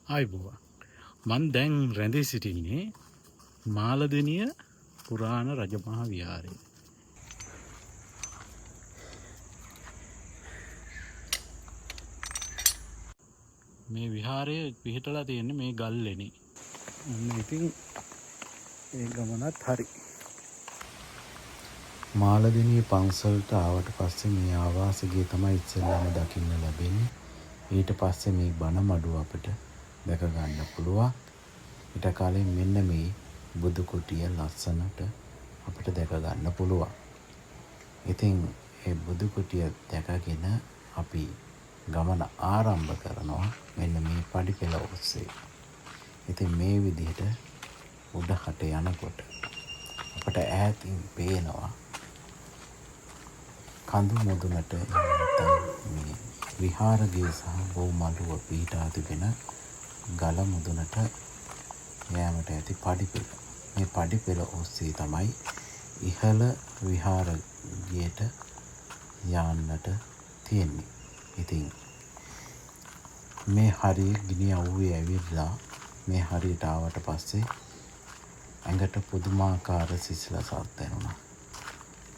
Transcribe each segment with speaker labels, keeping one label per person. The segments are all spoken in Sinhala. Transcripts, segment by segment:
Speaker 1: ආයිබෝවා. මන් දැන් රැඳී සිටින්නේ මාලදිනිය පුරාණ රජමහා විහාරයේ. මේ විහාරය පිහිටලා තියෙන්නේ මේ ගල්ලෙනේ. ඉතින් ඒ ගමනත් හරි. මාලදිනිය පන්සලට ආවට පස්සේ මේ ආවාසගේ තමයි ඉස්සෙල්ලාම දකින්න ලැබෙන්නේ. ඊට පස්සේ මේ බණ මඩුව අපිට දැක ගන්න පුළුවන්. ඊට කලින් මෙන්න මේ බුදු කුටිය ලස්සනට අපිට දැක ගන්න පුළුවන්. ඉතින් මේ බුදු කුටිය දැකගෙන අපි ගමන ආරම්භ කරනවා මෙන්න මේ පඩිපෙළ ඔස්සේ. ඉතින් මේ විදිහට උඩහට යනකොට අපට ඈතින් පේනවා කඳු මුදුනට මේ විහාරගේ සහ බොමඩුව පිහිටා තිබෙන ගල මුදුනට යෑමට ඇති පඩිපෙළ. මේ පඩිපෙළ ඔස්සේ තමයි ඉහළ විහාරයට යන්නට තියෙන්නේ. ඉතින් මේ හරිය ගිනි අවුවේ ඇවිල්ලා මේ හරියට ආවට පස්සේ ඇඟට පුදුමාකාර සිසිලසක් දැනුණා.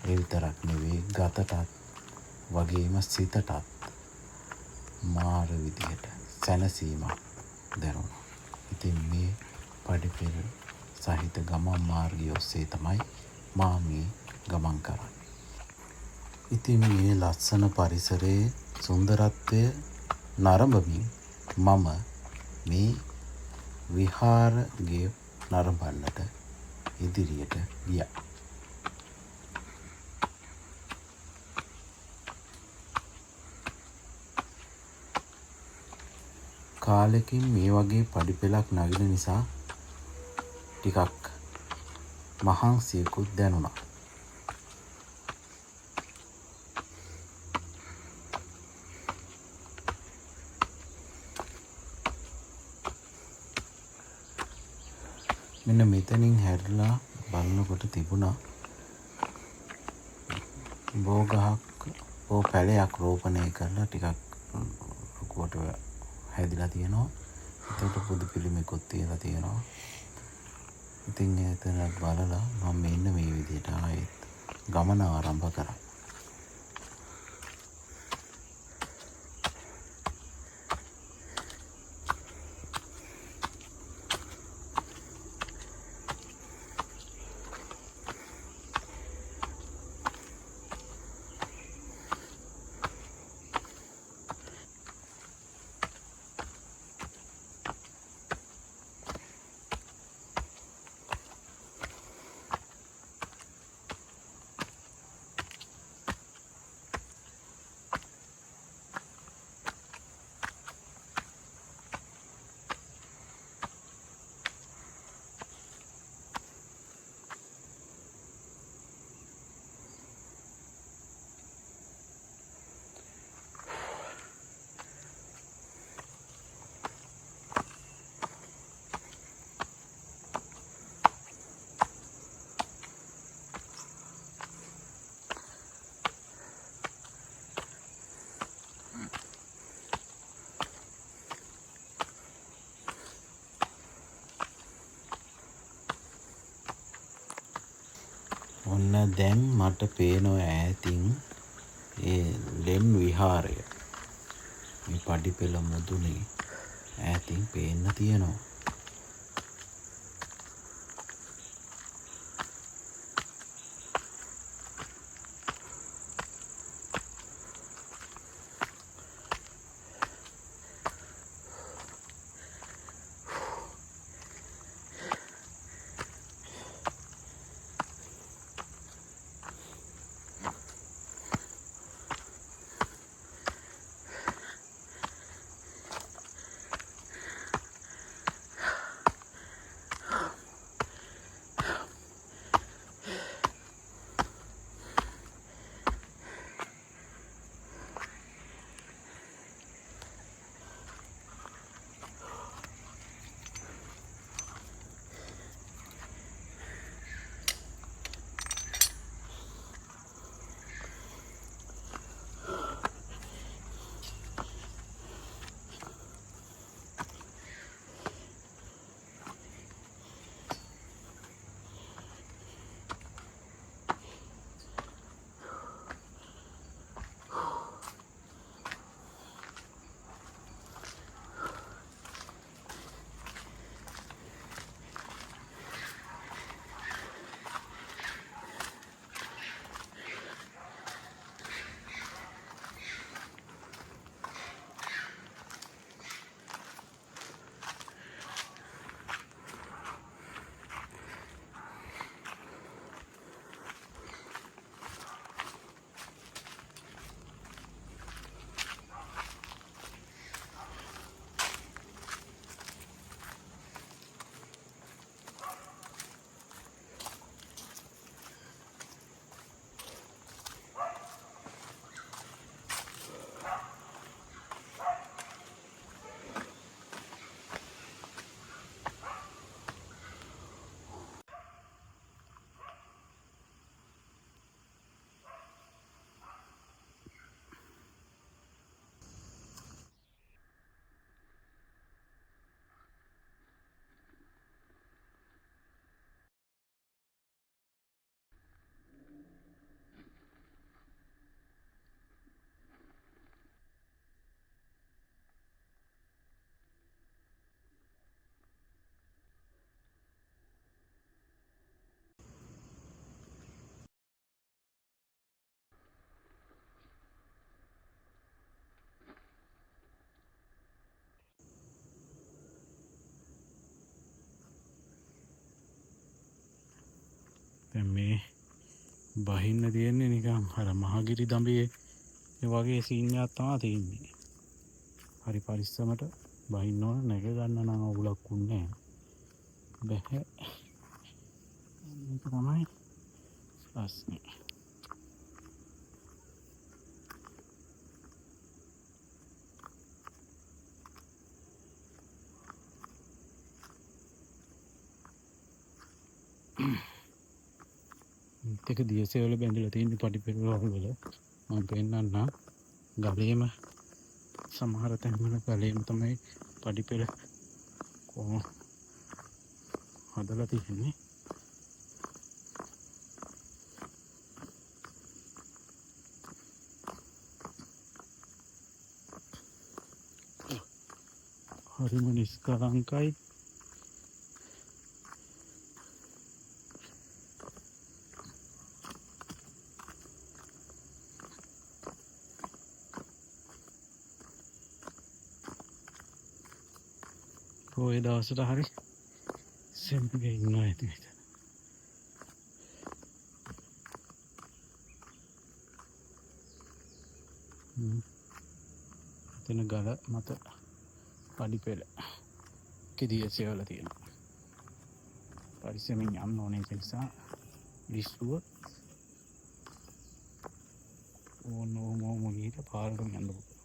Speaker 1: ඒ විතරක් නෙවෙයි ගතටත් වගේම සිතටත් මාර විදියට සැනසීමක් දැනුණා. ඉතින් මේ පඩිපෙළ සහිත ගමන් මාර්ගය ඔස්සේ තමයි මා මේ ගමන් කරන්නේ. ඉතින් මේ ලස්සන පරිසරයේ සුන්දරත්වය නරඹමින් මම මේ විහාරය නරඹන්නට ඉදිරියට ගියා. කාලෙකින් මේ වගේ පඩිපෙළක් නගින නිසා ටිකක් මහන්සියකුත් දැනුණා. මෙන්න මෙතනින් හැරිලා බලනකොට තිබුණා බෝ පැලයක් රෝපණය කරලා ටිකක් ලොකුවට හැදිලා තියෙනවා. එතකොට බුදු පිළිමයක්ත් තියලා තියෙනවා. ඉතින් එතනත් බලලා මම මෙන්න මේ විදිහට ආයෙත් ගමන ආරම්භ කරා. ඔන්න දැන් මට පේනවා ඈතින් ඒ ලෙන් විහාරය. මේ පඩිපෙළ මුදුනේ ඈතින් පේන්න තියෙනවා. මේ බහින්න තියෙන්නේ නිකන් අර මහගිරි දඹේ වගේ සීන් එකක් තමයි තියෙන්නේ. හරි පරිස්සමට බහින්න ඕන නැග ගන්න නම් අවුලක් උන්නේ බැහැ. මේක තමයි ප්‍රශ්නේ. ඒක දියසෙවල බැඳලා තියෙන පඩිපෙළ වල මම පෙන්නන්න ගලේම සමහර තැන්වල ගලේම තමයි පඩිපෙළ කොහොම හදලා තියෙන්නේ. හරිම නිස්කලංකයි. ඔය දවසට හරි සෙම්පිගේ ඉන්නවා ඇති මෙතන. එතන ගල මත පඩිපෙළ කෙදියසෙවල තියෙනවා. පරිස්සමින් යන්න ඕනේ ඒ නිසා විශ්ව ඕනෝම ගිහින් පාරට යන්න පුළුවන්.